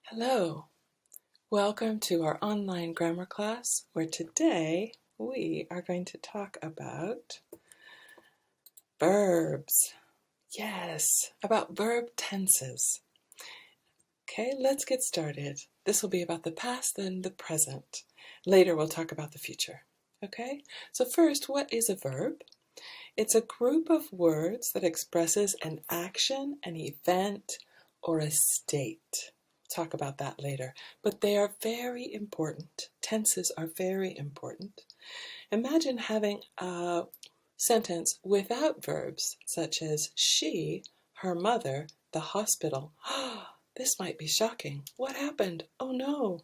Hello, welcome to our online grammar class where today we are going to talk about verbs. Yes, about verb tenses. Okay, let's get started. This will be about the past and the present. Later we'll talk about the future. Okay, so first, what is a verb? It's a group of words that expresses an action, an event, or a state. Talk about that later, but they are very important. Tenses are very important. Imagine having a sentence without verbs, such as she, her mother, the hospital. This might be shocking. What happened? Oh no.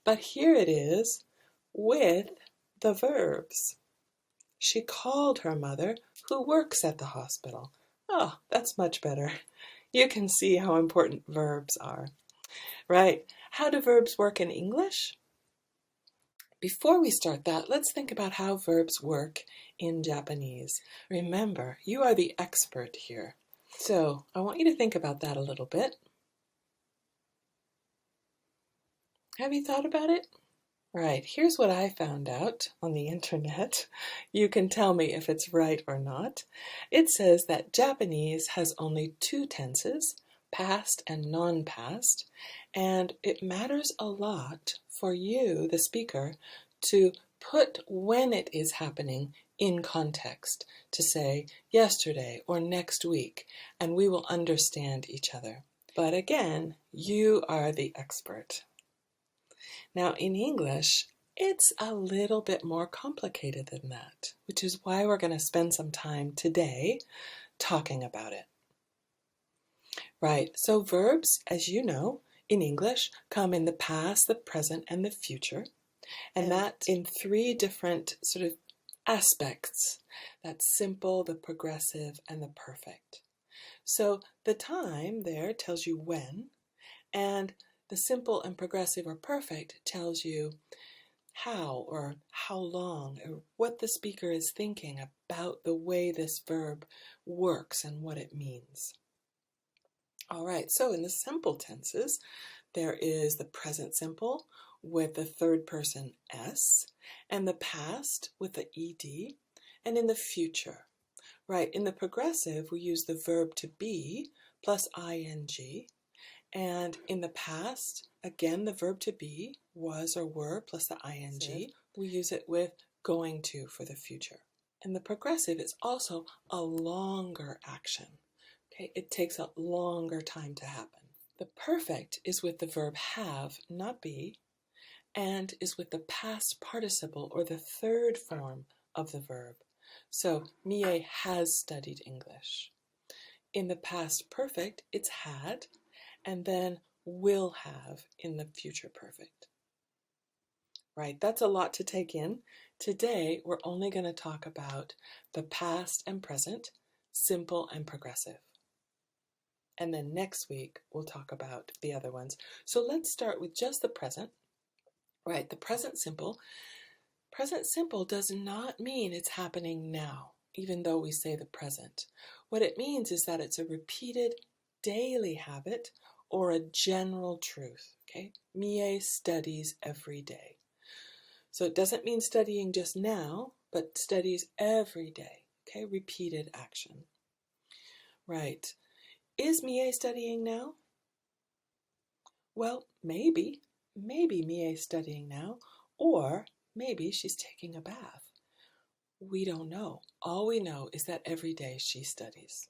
But here it is with the verbs. She called her mother, who works at the hospital. Oh, that's much better. You can see how important verbs are. Right. How do verbs work in English? Before we start that, let's think about how verbs work in Japanese. Remember, you are the expert here. So I want you to think about that a little bit. Have you thought about it? Right, here's what I found out on the internet. You can tell me if it's right or not. It says that Japanese has only two tenses, past and non-past, and it matters a lot for you, the speaker, to put when it is happening in context, to say yesterday or next week, and we will understand each other. But again, you are the expert. Now, in English, it's a little bit more complicated than that, which is why we're going to spend some time today talking about it. Right, so verbs, as you know, in English, come in the past, the present, and the future, and that in three different sort of aspects. That's simple, the progressive, and the perfect. So the time there tells you when, and the simple and progressive or perfect tells you how or how long or what the speaker is thinking about the way this verb works and what it means. All right, so in the simple tenses, there is the present simple with the third person S, and the past with the ED, and in the future. Right, in the progressive, we use the verb to be plus ing. And in the past, again, the verb to be, was or were, plus the ing. We use it with going to for the future. And the progressive is also a longer action. Okay, it takes a longer time to happen. The perfect is with the verb have, not be, and is with the past participle or the third form of the verb. So, Mie has studied English. In the past perfect, it's had, and then will have in the future perfect. Right, that's a lot to take in. Today, we're only going to talk about the past and present, simple and progressive. And then next week, we'll talk about the other ones. So let's start with just the present. Right, the present simple. Present simple does not mean it's happening now, even though we say the present. What it means is that it's a repeated daily habit or a general truth. Okay, Mie studies every day. So it doesn't mean studying just now, but studies every day. Okay, repeated action. Right. Is Mie studying now? Well, maybe Mie is studying now, or maybe she's taking a bath. We don't know. All we know is that every day she studies.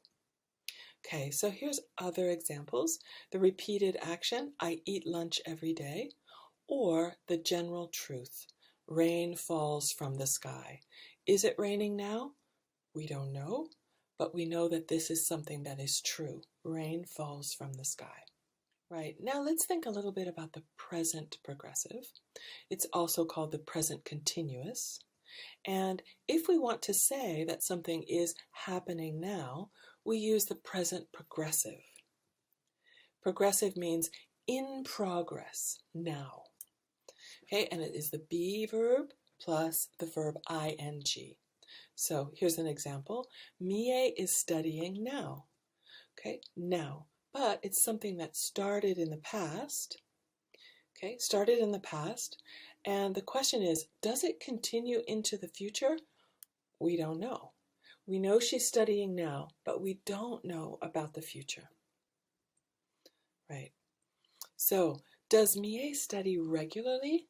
Okay, so here's other examples. The repeated action, I eat lunch every day, or the general truth, rain falls from the sky. Is it raining now? We don't know, but we know that this is something that is true. Rain falls from the sky. Right, now let's think a little bit about the present progressive. It's also called the present continuous. And if we want to say that something is happening now, we use the present progressive. Progressive means in progress, now. Okay, and it is the be verb plus the verb ing. So here's an example. Mie is studying now. Okay, now. But it's something that started in the past Okay, started in the past. And the question is, does it continue into the future? We don't know. We know she's studying now, but we don't know about the future. Right. So, does Mie study regularly?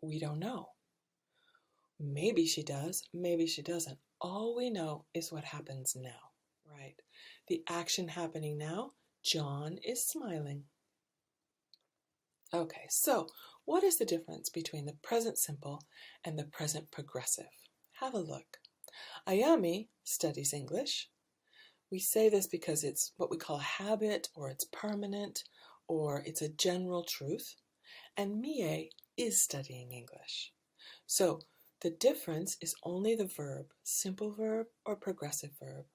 We don't know. Maybe she does, maybe she doesn't. All we know is what happens now, right? The action happening now, John is smiling. Okay, so what is the difference between the present simple and the present progressive? Have a look. Ayami studies English. We say this because it's what we call a habit, or it's permanent, or it's a general truth. And Mie is studying English. So the difference is only the verb, simple verb or progressive verb.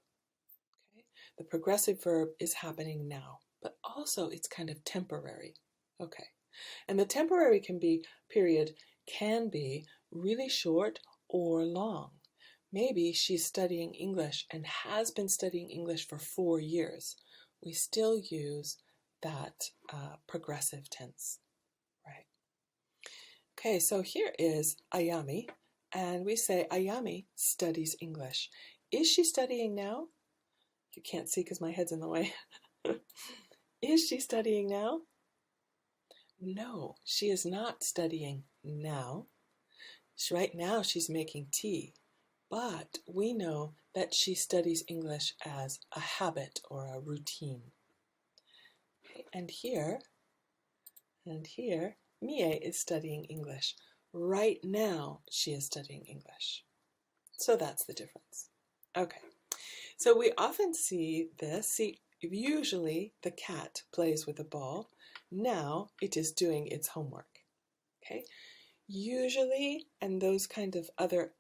Okay? The progressive verb is happening now, but also it's kind of temporary. Okay. And the temporary period can be really short or long. Maybe she's studying English and has been studying English for 4 years. We still use that progressive tense, right? Okay, so here is Ayami, and we say Ayami studies English. Is she studying now? You can't see because my head's in the way. Is she studying now? No, she is not studying now. Right now she's making tea. But we know that she studies English as a habit or a routine. Okay, and here, Mie is studying English. Right now, she is studying English. So that's the difference. Okay, so we often see this. Usually the cat plays with a ball. Now it is doing its homework. Okay, usually, and those kind of other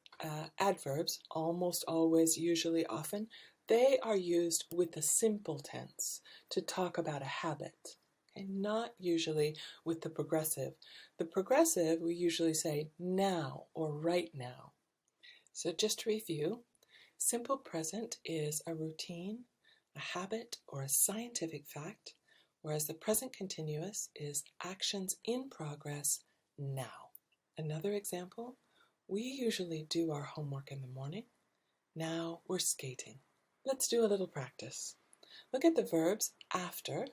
adverbs, almost always, usually, often, they are used with the simple tense to talk about a habit, okay? Not usually with the progressive. The progressive, we usually say now or right now. So just to review, simple present is a routine, a habit, or a scientific fact, whereas the present continuous is actions in progress now. Another example, we usually do our homework in the morning. Now we're skating. Let's do a little practice. Look at the verbs after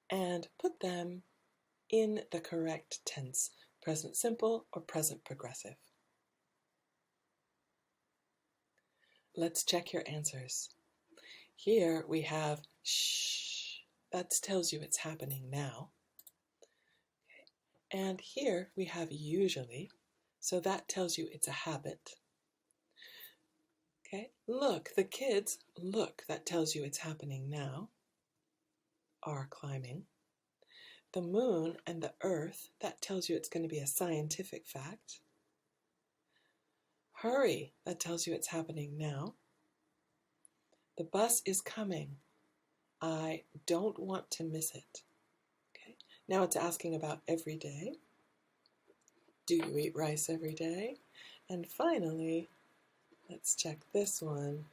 and put them in the correct tense, present simple or present progressive. Let's check your answers. Here we have shh. That tells you it's happening now. Okay. And here we have usually. So that tells you it's a habit. Okay, look, the kids, look, that tells you it's happening now, are climbing. The moon and the earth, that tells you it's going to be a scientific fact. Hurry, that tells you it's happening now. The bus is coming. I don't want to miss it. Okay, now it's asking about every day. Do you eat rice every day? And finally, let's check this one.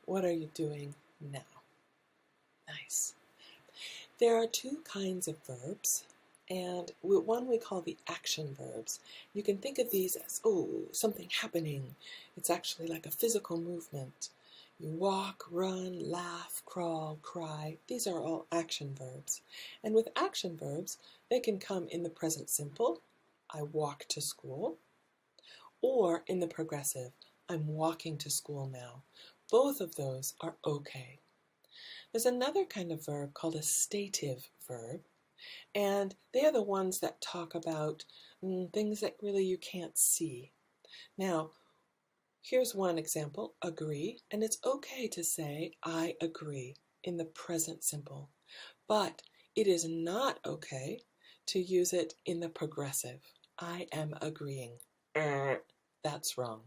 What are you doing now? Nice. There are two kinds of verbs, and one we call the action verbs. You can think of these as, oh, something happening. It's actually like a physical movement. You walk, run, laugh, crawl, cry. These are all action verbs. And with action verbs, they can come in the present simple, I walk to school, or in the progressive, I'm walking to school now. Both of those are okay. There's another kind of verb called a stative verb, and they are the ones that talk about things that really you can't see. Now, here's one example, agree, and it's okay to say I agree in the present simple, but it is not okay to use it in the progressive. I am agreeing. That's wrong.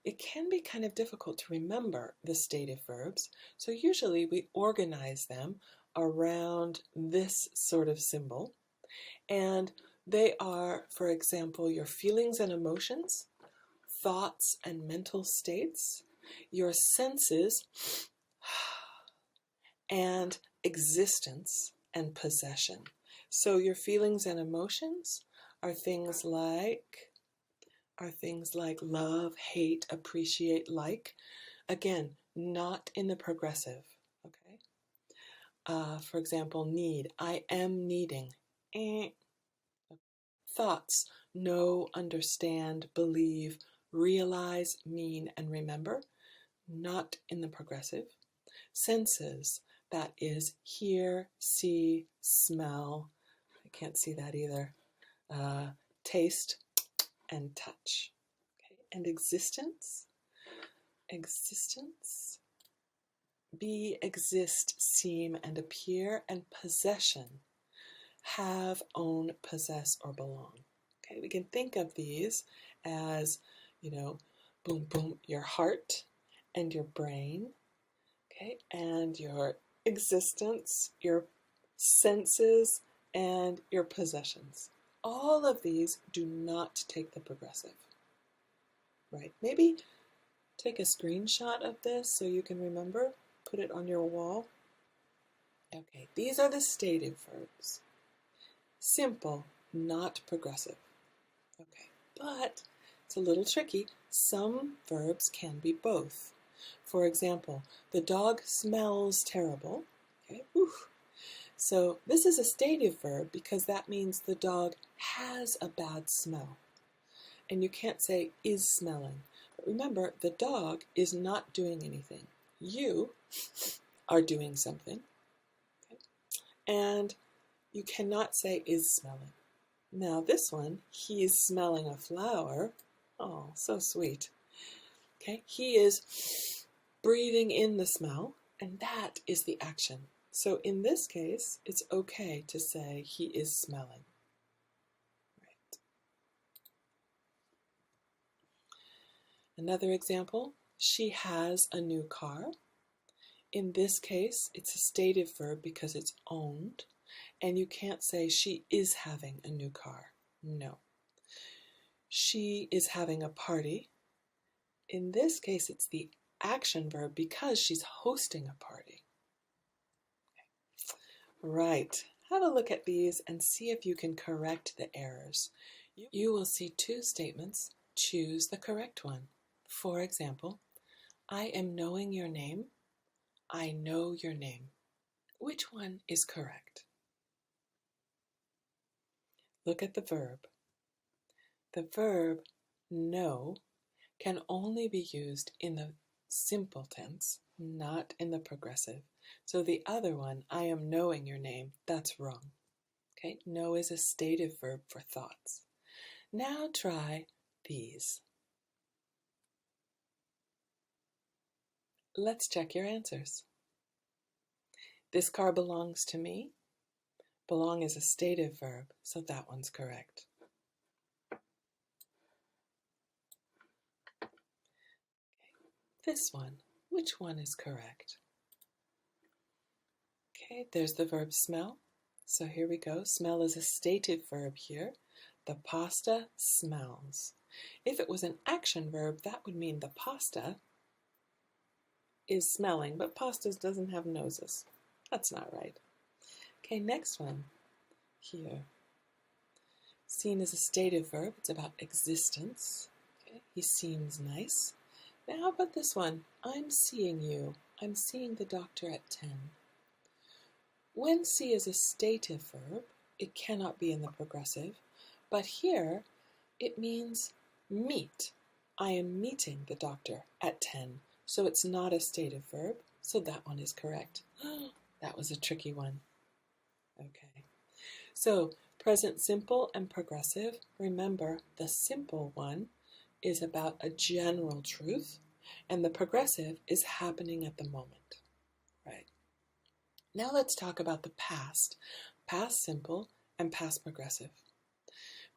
It can be kind of difficult to remember the stative verbs, so usually we organize them around this sort of symbol, and they are, for example, your feelings and emotions, thoughts and mental states, your senses, and existence, and possession. So your feelings and emotions are things like love, hate, appreciate, like. Again, not in the progressive. Okay. For example, need. I am needing. Thoughts. Know, understand, believe, realize, mean, and remember. Not in the progressive. Senses. That is hear, see, smell. I can't see that either. Taste and touch. Okay. And existence. Existence. Be, exist, seem, and appear. And possession. Have, own, possess, or belong. Okay, we can think of these as, boom, boom, your heart and your brain, okay, and your existence, your senses, and your possessions. All of these do not take the progressive, right? Maybe take a screenshot of this so you can remember, put it on your wall. Okay, these are the stative verbs. Simple, not progressive. Okay, but it's a little tricky. Some verbs can be both. For example, the dog smells terrible. Okay, oof. So this is a stative verb because that means the dog has a bad smell. And you can't say is smelling. But remember, the dog is not doing anything. You are doing something. Okay? And you cannot say is smelling. Now this one, he's smelling a flower. Oh, so sweet. Okay, he is breathing in the smell, and that is the action. So in this case, it's okay to say he is smelling. Right. Another example, she has a new car. In this case, it's a stative verb because it's owned, and you can't say she is having a new car. No. She is having a party. In this case, it's the action verb because she's hosting a party. Right. Have a look at these and see if you can correct the errors. You will see two statements. Choose the correct one. For example, I am knowing your name. I know your name. Which one is correct? Look at the verb. The verb know can only be used in the simple tense, not in the progressive. So the other one, I am knowing your name, that's wrong. Okay, know is a stative verb for thoughts. Now try these. Let's check your answers. This car belongs to me. Belong is a stative verb, so that one's correct. Okay. This one, which one is correct? Okay, there's the verb smell. So here we go. Smell is a stative verb here. The pasta smells. If it was an action verb, that would mean the pasta is smelling, but pastas doesn't have noses. That's not right. Okay, next one here. Seen is a stative verb. It's about existence. Okay, he seems nice. Now how about this one? I'm seeing you. I'm seeing the doctor at 10. When see is a stative verb, it cannot be in the progressive, but here it means meet. I am meeting the doctor at 10. So it's not a stative verb, so that one is correct. That was a tricky one. Okay. So present simple and progressive. Remember, the simple one is about a general truth, and the progressive is happening at the moment. Right. Now let's talk about the past. Past simple and past progressive.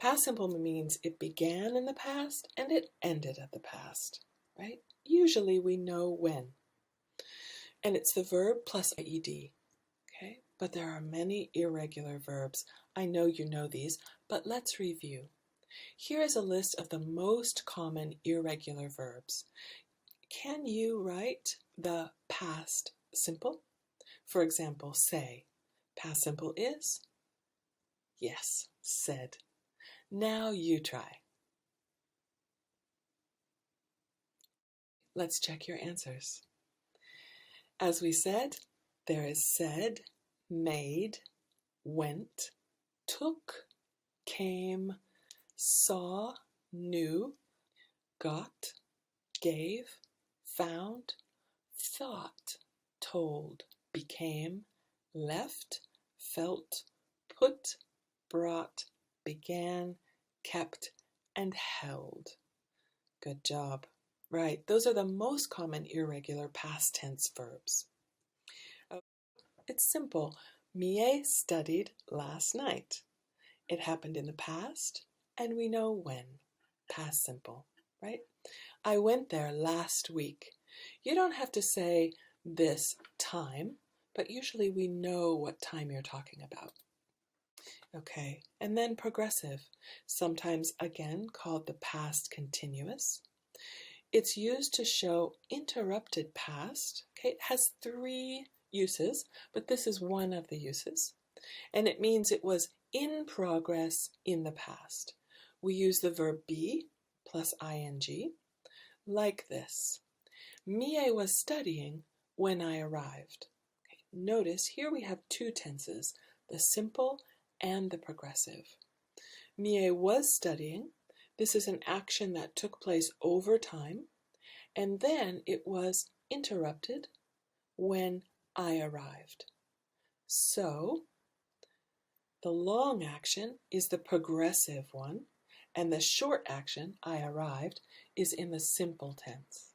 Past simple means it began in the past and it ended at the past, right? Usually we know when. And it's the verb plus IED, okay? But there are many irregular verbs. I know you know these, but let's review. Here is a list of the most common irregular verbs. Can you write the past simple? For example, say. Past simple is? Yes, said. Now you try. Let's check your answers. As we said, there is said, made, went, took, came, saw, knew, got, gave, found, thought, told, became, left, felt, put, brought, began, kept, and held. Good job. Right, those are the most common irregular past tense verbs. It's simple. Mie studied last night. It happened in the past, and we know when. Past simple, right? I went there last week. You don't have to say this time, but usually we know what time you're talking about. Okay, and then progressive, sometimes again called the past continuous. It's used to show interrupted past. Okay, it has 3 uses, but this is one of the uses. And it means it was in progress in the past. We use the verb be plus ing like this. Mie was studying when I arrived. Okay, notice here we have 2 tenses, the simple and the progressive. Mie was studying. This is an action that took place over time, and then it was interrupted when I arrived. So, the long action is the progressive one, and the short action, I arrived, is in the simple tense.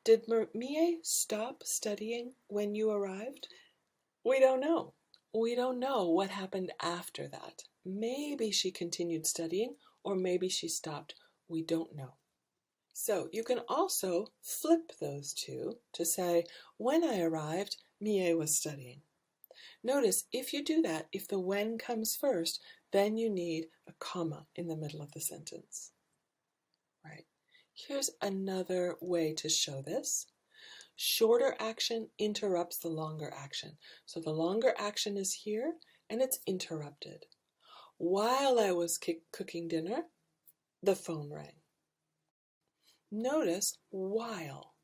Did Mie stop studying when you arrived? We don't know. We don't know what happened after that. Maybe she continued studying, or maybe she stopped. We don't know. So you can also flip those two to say, when I arrived, Mie was studying. Notice if you do that, if the when comes first, then you need a comma in the middle of the sentence. Right. Here's another way to show this. Shorter action interrupts the longer action. So the longer action is here and it's interrupted. While I was cooking dinner, the phone rang. Notice while.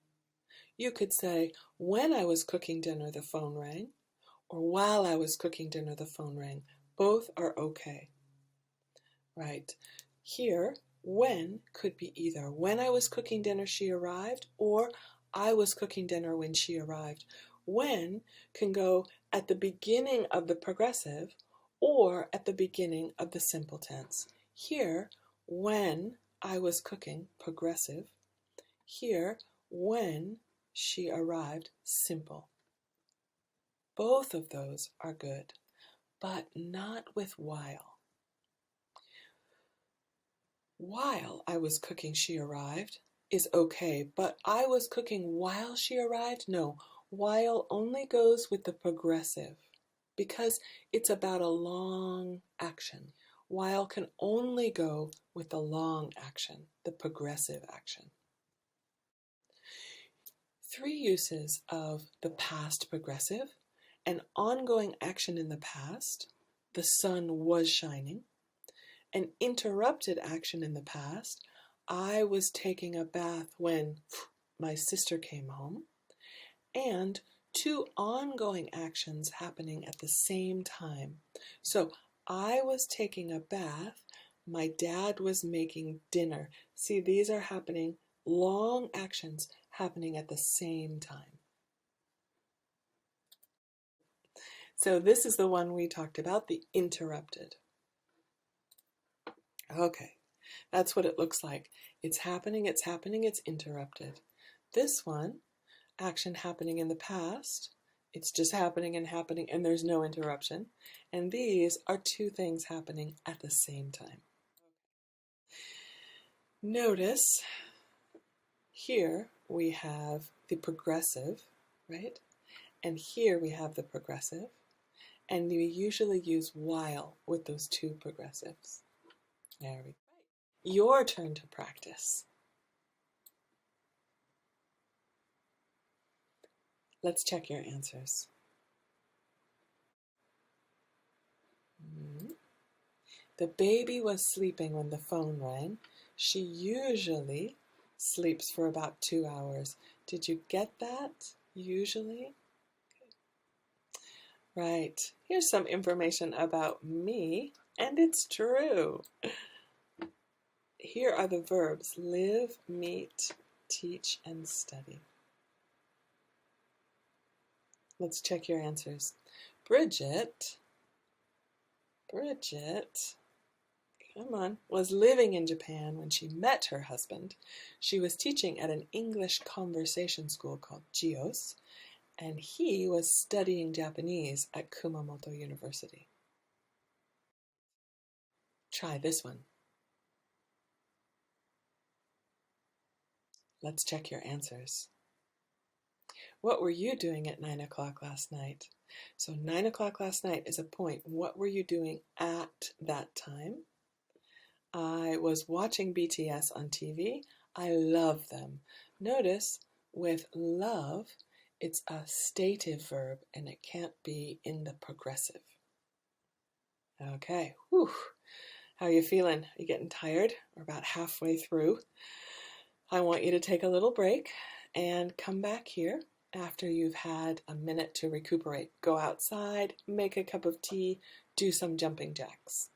You could say, when I was cooking dinner, the phone rang, or while I was cooking dinner, the phone rang. Both are okay. Right. Here, when could be either when I was cooking dinner, she arrived, or I was cooking dinner when she arrived. When can go at the beginning of the progressive or at the beginning of the simple tense. Here, when I was cooking, progressive. Here, when she arrived, simple. Both of those are good, but not with while. While I was cooking, she arrived is okay, but I was cooking while she arrived? No, while only goes with the progressive because it's about a long action. While can only go with the long action, the progressive action. 3 uses of the past progressive: an ongoing action in the past, the sun was shining; an interrupted action in the past, I was taking a bath when my sister came home; and 2 ongoing actions happening at the same time. So I was taking a bath, my dad was making dinner. See, these are happening, long actions happening at the same time. So this is the one we talked about, the interrupted. Okay, that's what it looks like. It's happening, it's interrupted. This one, action happening in the past, it's just happening, and there's no interruption. And these are 2 things happening at the same time. Notice here we have the progressive, right? And here we have the progressive. And we usually use while with those 2 progressives. There we go. Your turn to practice. Let's check your answers. The baby was sleeping when the phone rang. She usually sleeps for about 2 hours. Did you get that? Usually? Right. Here's some information about me, and it's true. Here are the verbs: live, meet, teach, and study. Let's check your answers. Bridget, come on, was living in Japan when she met her husband. She was teaching at an English conversation school called GIOS, and he was studying Japanese at Kumamoto University. Try this one. Let's check your answers. What were you doing at 9 o'clock last night? So 9 o'clock last night is a point. What were you doing at that time? I was watching BTS on TV. I love them. Notice with love, it's a stative verb and it can't be in the progressive. Okay, whew. How are you feeling? Are you getting tired? We're about halfway through. I want you to take a little break and come back here after you've had a minute to recuperate. Go outside, make a cup of tea, do some jumping jacks.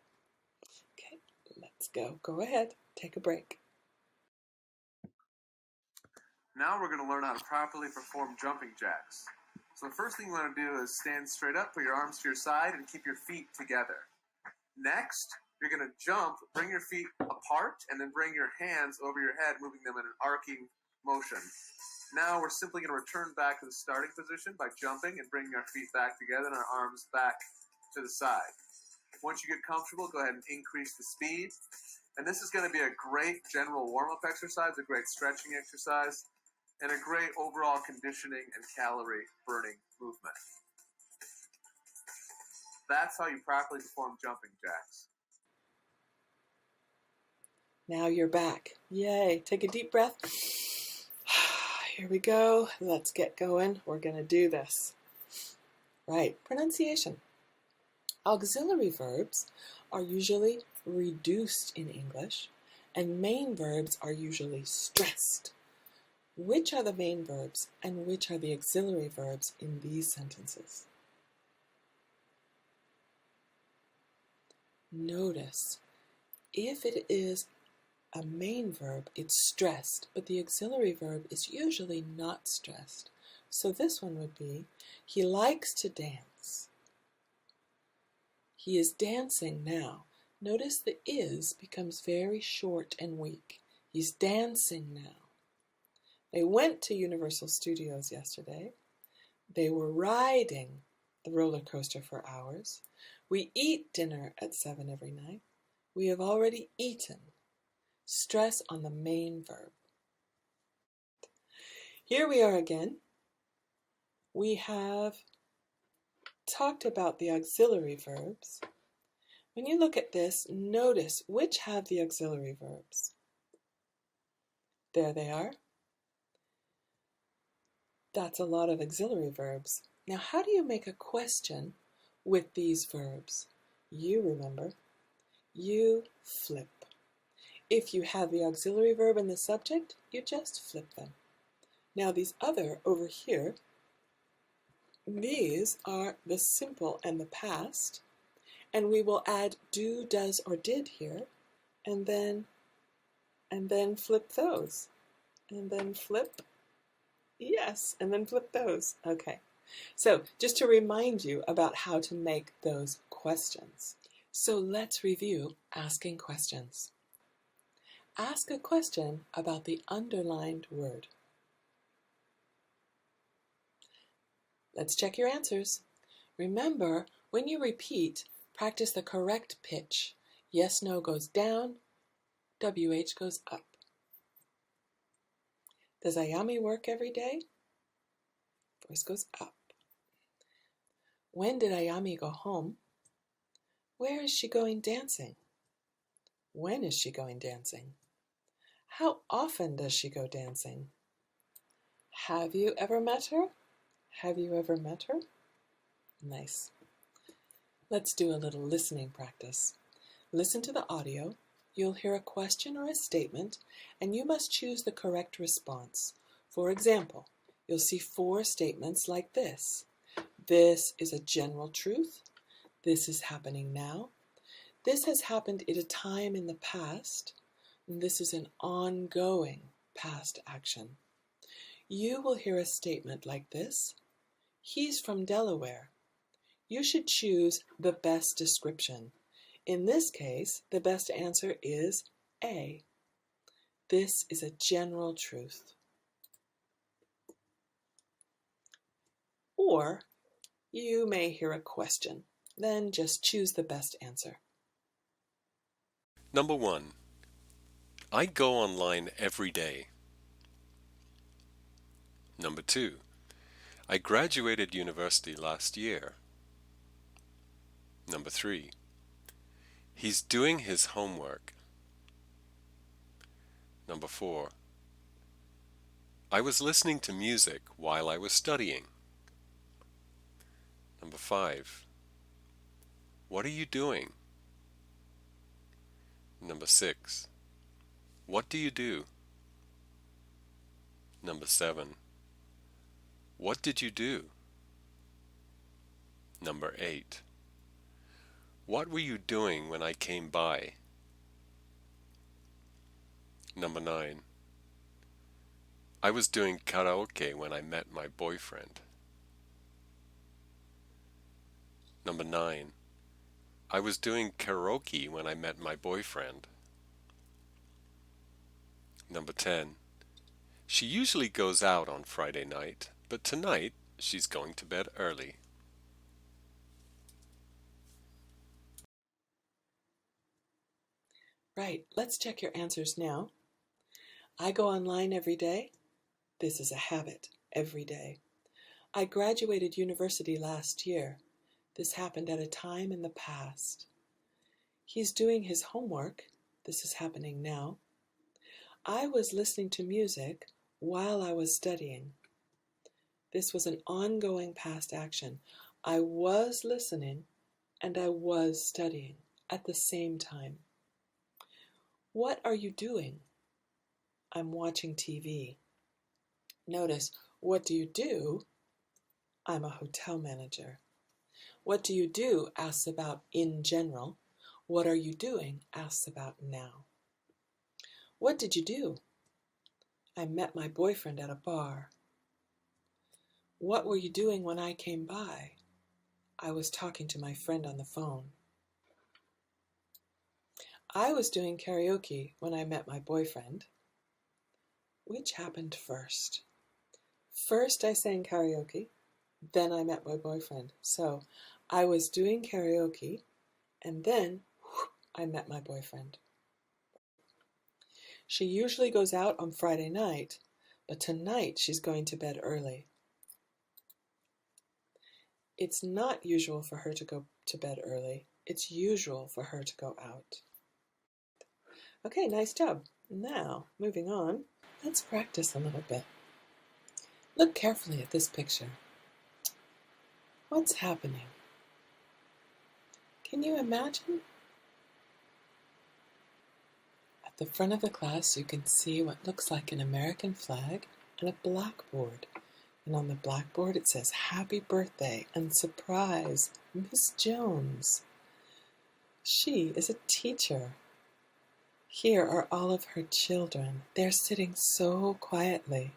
Okay, let's go. Go ahead, take a break. Now we're going to learn how to properly perform jumping jacks. So the first thing you want to do is stand straight up, put your arms to your side, and keep your feet together. Next, you're going to jump, bring your feet apart, and then bring your hands over your head, moving them in an arcing motion. Now we're simply going to return back to the starting position by jumping and bringing our feet back together and our arms back to the side. Once you get comfortable, go ahead and increase the speed. And this is going to be a great general warm-up exercise, a great stretching exercise, and a great overall conditioning and calorie burning movement. That's how you properly perform jumping jacks. Now you're back. Yay. Take a deep breath. Here we go. Let's get going. We're going to do this. Right. Pronunciation. Auxiliary verbs are usually reduced in English, and main verbs are usually stressed. Which are the main verbs and which are the auxiliary verbs in these sentences? Notice, if it is a main verb, it's stressed, but the auxiliary verb is usually not stressed. So this one would be, he likes to dance. He is dancing now. Notice the is becomes very short and weak. He's dancing now. They went to Universal Studios yesterday. They were riding the roller coaster for hours. We eat dinner at 7 every night. We have already eaten. Stress on the main verb. Here we are again. We have talked about the auxiliary verbs. When you look at this, notice which have the auxiliary verbs. There they are. That's a lot of auxiliary verbs. Now, how do you make a question with these verbs? You remember, you flip. If you have the auxiliary verb and the subject, you just flip them. Now, these other over here, these are the simple and the past, and we will add do, does, or did here, and then flip those, and then flip. Yes, and then flip those. Okay, so just to remind you about how to make those questions. So let's review asking questions. Ask a question about the underlined word. Let's check your answers. Remember, when you repeat, practice the correct pitch. Yes, no goes down, WH goes up. Does Ayami work every day? Voice goes up. When did Ayami go home? Where is she going dancing? When is she going dancing? How often does she go dancing? Have you ever met her? Have you ever met her? Nice. Let's do a little listening practice. Listen to the audio. You'll hear a question or a statement, and you must choose the correct response. For example, you'll see 4 statements like this. This is a general truth. This is happening now. This has happened at a time in the past. And this is an ongoing past action. You will hear a statement like this. He's from Delaware. You should choose the best description. In this case, the best answer is A. This is a general truth. Or you may hear a question. Then just choose the best answer. Number 1. I go online every day. Number 2. I graduated university last year. Number 3. He's doing his homework. Number 4. I was listening to music while I was studying. Number 5. What are you doing? Number 6. What do you do? Number 7. What did you do? Number 8. What were you doing when I came by? Number 9. I was doing karaoke when I met my boyfriend. Number 9. I was doing karaoke when I met my boyfriend. Number 10. She usually goes out on Friday night, but tonight she's going to bed early. Right, let's check your answers now. I go online every day. This is a habit, every day. I graduated university last year. This happened at a time in the past. He's doing his homework. This is happening now. I was listening to music while I was studying. This was an ongoing past action. I was listening and I was studying at the same time. What are you doing? I'm watching TV. Notice, what do you do? I'm a hotel manager. What do you do asks about in general. What are you doing asks about now. What did you do? I met my boyfriend at a bar. What were you doing when I came by? I was talking to my friend on the phone. I was doing karaoke when I met my boyfriend. Which happened first? First I sang karaoke, then I met my boyfriend. So I was doing karaoke, and then I met my boyfriend. She usually goes out on Friday night, but tonight she's going to bed early. It's not usual for her to go to bed early. It's usual for her to go out. Okay, nice job. Now, moving on, let's practice a little bit. Look carefully at this picture. What's happening? Can you imagine? At the front of the class, you can see what looks like an American flag and a blackboard. And on the blackboard, it says, "Happy birthday and surprise, Miss Jones." She is a teacher. Here are all of her children. They're sitting so quietly,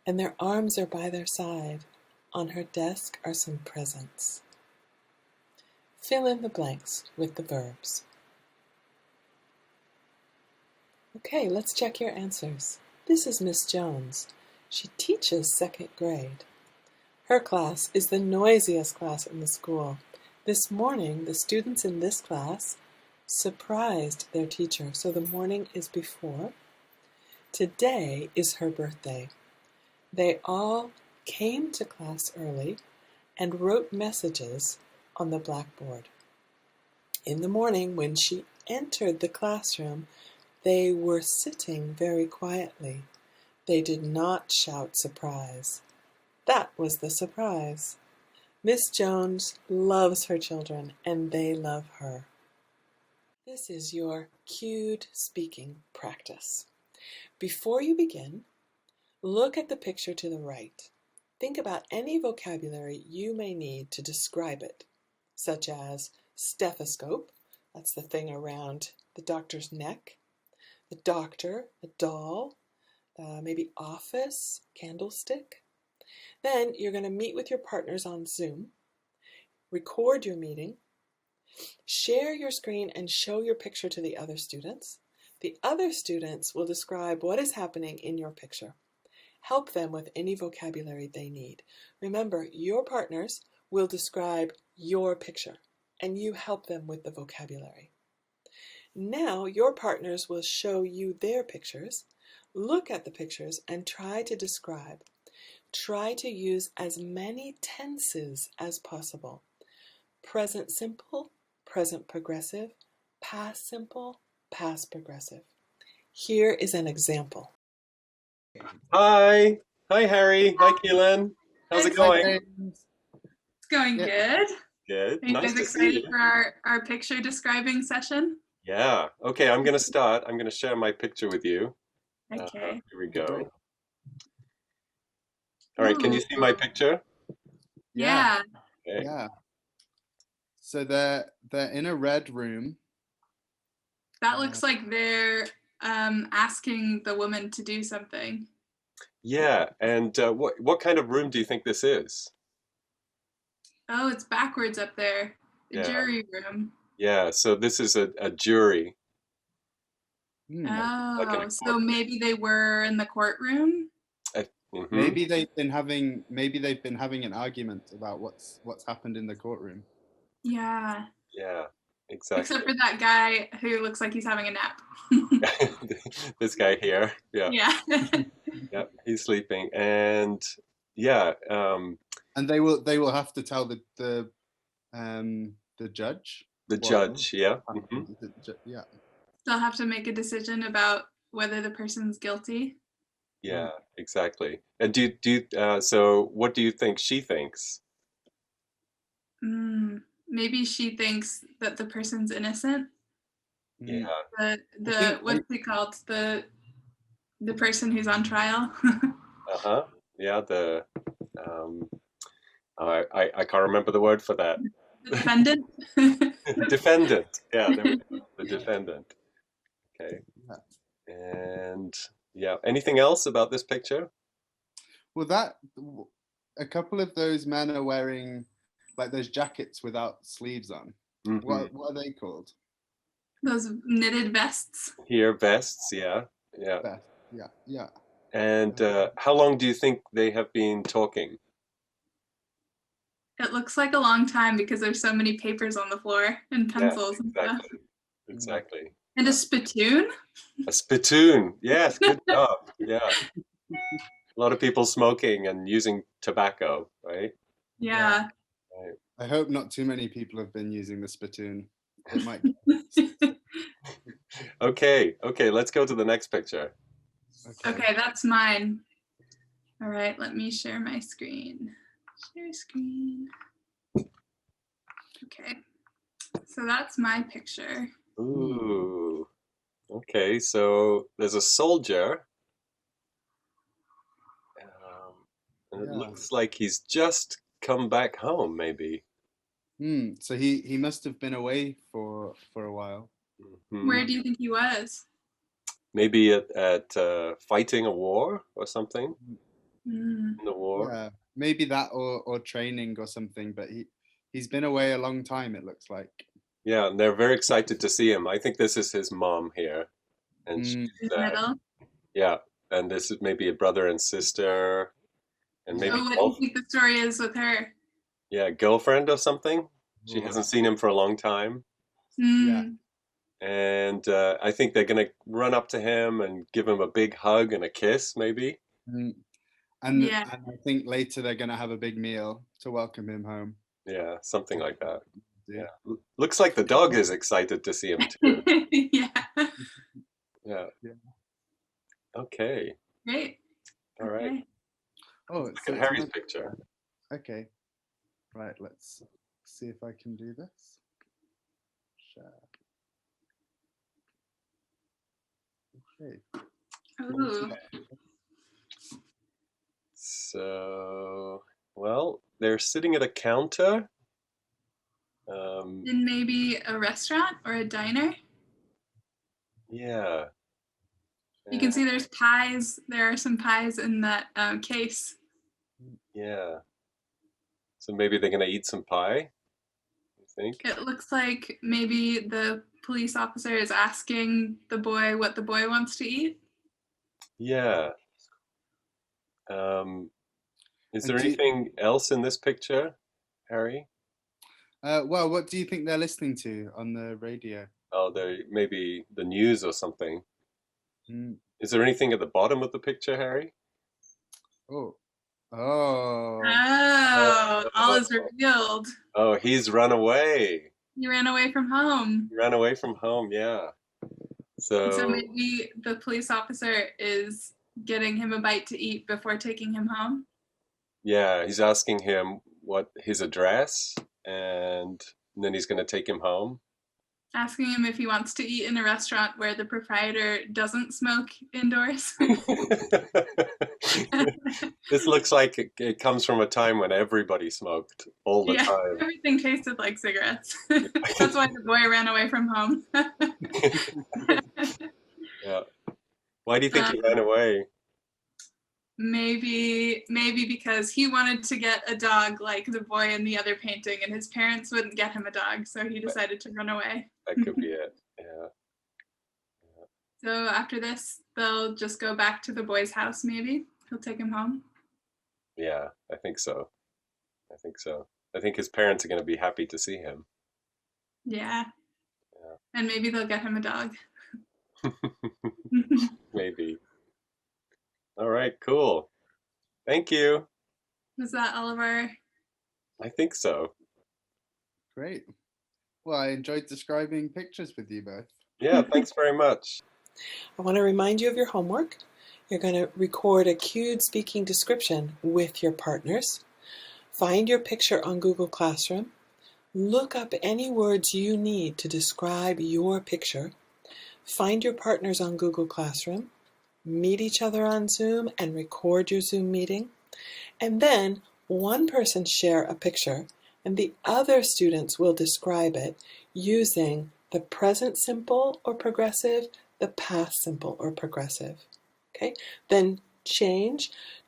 and their arms are by their side. On her desk are some presents. Fill in the blanks with the verbs. Okay, let's check your answers. This is Miss Jones. She teaches 2nd grade. Her class is the noisiest class in the school. This morning, the students in this class surprised their teacher, so the morning is before. Today is her birthday. They all came to class early and wrote messages on the blackboard. In the morning, when she entered the classroom, they were sitting very quietly. They did not shout surprise. That was the surprise. Miss Jones loves her children, and they love her. This is your cued speaking practice. Before you begin, look at the picture to the right. Think about any vocabulary you may need to describe it, such as stethoscope, that's the thing around the doctor's neck, the doctor, a doll, maybe office, candlestick. Then you're going to meet with your partners on Zoom, record your meeting, share your screen and show your picture to the other students. The other students will describe what is happening in your picture. Help them with any vocabulary they need. Remember, your partners will describe your picture, and you help them with the vocabulary. Now, your partners will show you their pictures. Look at the pictures and try to describe. Try to use as many tenses as possible. Present simple, present progressive, past simple, past progressive. Here is an example. Hi. Hi, Harry. Hi, Keelan. How's it going? It's going Yeah. good. Good. Are you Nice guys to see excited you. for our picture describing session? Yeah. Okay, I'm going to start. I'm going to share my picture with you. Okay. Here we go. Great. All right, can you Ooh. see my picture? Yeah. Okay. Yeah. So they're in a red room. That looks like they're asking the woman to do something. Yeah, and what kind of room do you think this is? Oh, it's backwards up there. The Yeah. jury room. Yeah, so this is a jury. Oh, Like in a so court. maybe they were in the courtroom? Mhm. Maybe they've been having an argument about what's happened in the courtroom. Yeah. Yeah, exactly. Except for that guy who looks like he's having a nap. This guy here. Yeah. Yeah. Yeah, he's sleeping. And yeah, And they will have to tell the judge. the what judge, yeah. Mhm. happened. Yeah. They'll have to make a decision about whether the person's guilty. Yeah, exactly. And so what do you think she thinks? Maybe she thinks that the person's innocent. Yeah. The what's it called? The person who's on trial. Uh-huh. Yeah, I can't remember the word for that. The defendant. Defendant. Yeah, there we go. The defendant. Okay. Yeah. And yeah, anything else about this picture? Well, a couple of those men are wearing like those jackets without sleeves on. Mhm. What are they called? Those knitted vests. Here, vests, yeah. Yeah. Yeah. And how long do you think they have been talking? It looks like a long time because there's so many papers on the floor and pencils and stuff. Exactly. And a spittoon. A spittoon. Yes, good job. Yeah. A lot of people smoking and using tobacco, right? Yeah. Right. I hope not too many people have been using the spittoon. It might. Okay, let's go to the next picture. Okay, that's mine. All right, let me share my screen. Share screen. Okay, so that's my picture. Ooh. Okay, so there's a soldier. And it looks like he's just come back home, maybe. So he must have been away for a while. Mhm. Where do you think he was? Maybe at fighting a war or something. In the war. Yeah, maybe that or training or something. But he's been away a long time. It looks like. Yeah, and they're very excited to see him. I think this is his mom here, and she's Middle. yeah, and this is maybe a brother and sister, and maybe So what do you think the story is with her? yeah, girlfriend or something. She hasn't seen him for a long time. Yeah. And I think they're gonna run up to him and give him a big hug and a kiss, maybe. And I think later they're gonna have a big meal to welcome him home. Yeah, something like that. Yeah, looks like the dog is excited to see him too. Yeah. Yeah. Okay. Great. All right. Okay. Oh, Look at Harry's picture. Okay. Right. Let's see if I can do this. Share. Okay. Ooh. So, well, they're sitting at a counter. In maybe a restaurant or a diner. Yeah. You can see there's pies. There are some pies in that case. Yeah. So maybe they're gonna eat some pie, you think? It looks like maybe the police officer is asking the boy what the boy wants to eat. Yeah. Is there And anything else in this picture, Harry? well, what do you think they're listening to on the radio? Oh, maybe the news or something. Mm. Is there anything at the bottom of the picture, Harry? Oh. Oh. Oh, all is revealed. Oh, he's run away. He ran away from home. He ran away from home, yeah. So So, maybe the police officer is getting him a bite to eat before taking him home. yeah, he's asking him what his address, and then he's going to take him home. Asking him if he wants to eat in a restaurant where the proprietor doesn't smoke indoors. This looks like it comes from a time when everybody smoked all the Yeah, time. everything tasted like cigarettes. That's why the boy ran away from home. Yeah. Why do you think he ran away? Maybe because he wanted to get a dog like the boy in the other painting, and his parents wouldn't get him a dog, so he decided to run away. That could be it. Yeah. So after this, they'll just go back to the boy's house, maybe. He'll take him home. Yeah, I think so. I think so. I think his parents are going to be happy to see him. Yeah. Yeah. And maybe they'll get him a dog. Maybe. All right, cool. Thank you. Was that all of our... I think so. Great. Well, I enjoyed describing pictures with you both. Yeah, thanks very much. I want to remind you of your homework. You're going to record a cued speaking description with your partners. Find your picture on Google Classroom. Look up any words you need to describe your picture. Find your partners on Google Classroom. Meet each other on Zoom and record your Zoom meeting. And then one person share a picture and the other students will describe it using the present simple or progressive, the past simple or progressive. Okay? Then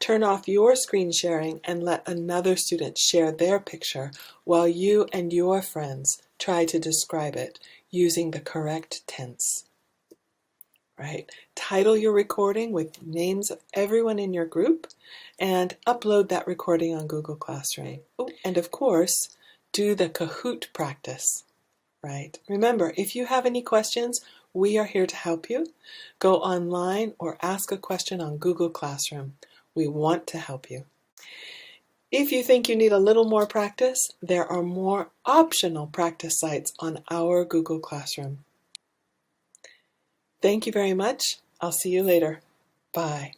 turn off your screen sharing and let another student share their picture while you and your friends try to describe it using the correct tense. Right? Title your recording with names of everyone in your group and upload that recording on Google Classroom. Oh, and of course, do the Kahoot practice. Right? Remember, if you have any questions, we are here to help you. Go online or ask a question on Google Classroom. We want to help you. If you think you need a little more practice, there are more optional practice sites on our Google Classroom. Thank you very much. I'll see you later. Bye.